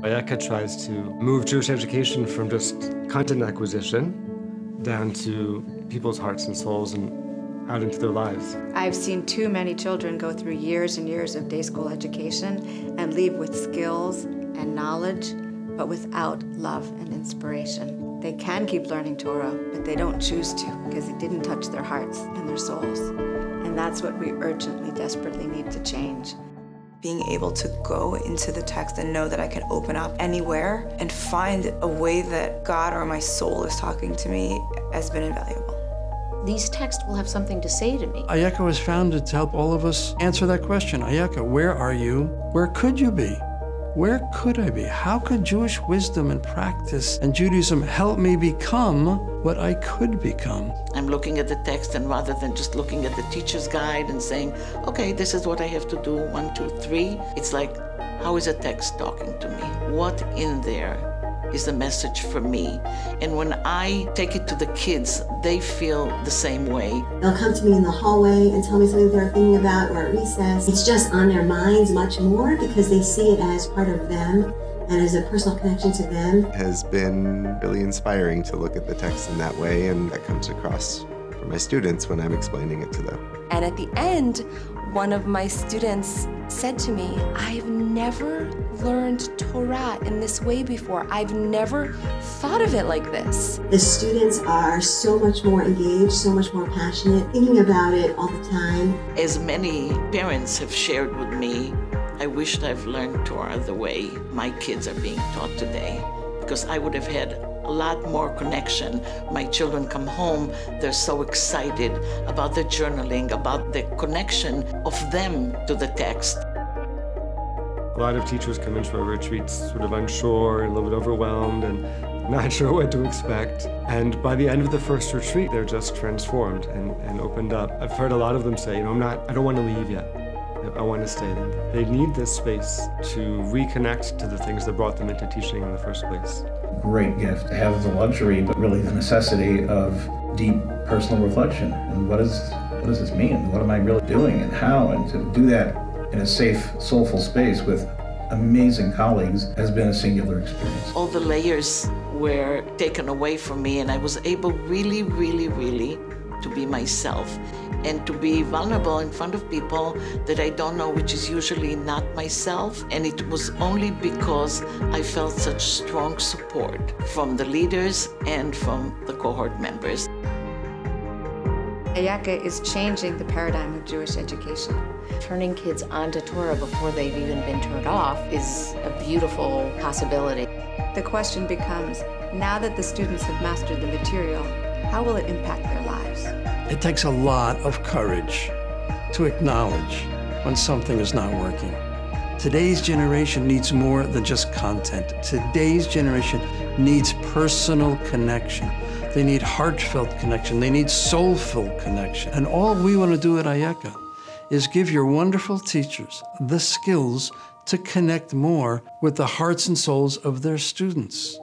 Ayeka tries to move Jewish education from just content acquisition down to people's hearts and souls and out into their lives. I've seen too many children go through years and years of day school education and leave with skills and knowledge, but without love and inspiration. They can keep learning Torah, but they don't choose to because it didn't touch their hearts and their souls. And that's what we urgently, desperately need to change. Being able to go into the text and know that I can open up anywhere and find a way that God or my soul is talking to me has been invaluable. These texts will have something to say to me. Ayeka was founded to help all of us answer that question. Ayeka, where are you? Where could you be? Where could I be? How could Jewish wisdom and practice and Judaism help me become what I could become? I'm looking at the text, and rather than just looking at the teacher's guide and saying, okay, this is what I have to do, 1, 2, 3, it's like, how is a text talking to me? What in there is the message for me? And when I take it to the kids, they feel the same way. They'll come to me in the hallway and tell me something they're thinking about, or at recess. It's just on their minds much more because they see it as part of them and as a personal connection to them. It has been really inspiring to look at the text in that way, and that comes across for my students when I'm explaining it to them. And at the end, one of my students said to me, I've never learned Torah in this way before. I've never thought of it like this. The students are so much more engaged, so much more passionate, thinking about it all the time. As many parents have shared with me, I wished I've learned Torah the way my kids are being taught today, because I would have had a lot more connection. My children come home, they're so excited about the journaling, about the connection of them to the text. A lot of teachers come into our retreats sort of unsure and a little bit overwhelmed and not sure what to expect. And by the end of the first retreat, they're just transformed and opened up. I've heard a lot of them say, I don't want to leave yet. I want to stay. They need this space to reconnect to the things that brought them into teaching in the first place. Great gift to have the luxury, but really the necessity of deep personal reflection. And what does this mean? What am I really doing and how? And to do that in a safe, soulful space with amazing colleagues has been a singular experience. All the layers were taken away from me, and I was able really, really, really to be myself and to be vulnerable in front of people that I don't know, which is usually not myself. And it was only because I felt such strong support from the leaders and from the cohort members. Ayeka is changing the paradigm of Jewish education. Turning kids onto Torah before they've even been turned off is a beautiful possibility. The question becomes, now that the students have mastered the material, how will it impact their lives? It takes a lot of courage to acknowledge when something is not working. Today's generation needs more than just content. Today's generation needs personal connection. They need heartfelt connection. They need soulful connection. And all we want to do at Ayeka is give your wonderful teachers the skills to connect more with the hearts and souls of their students.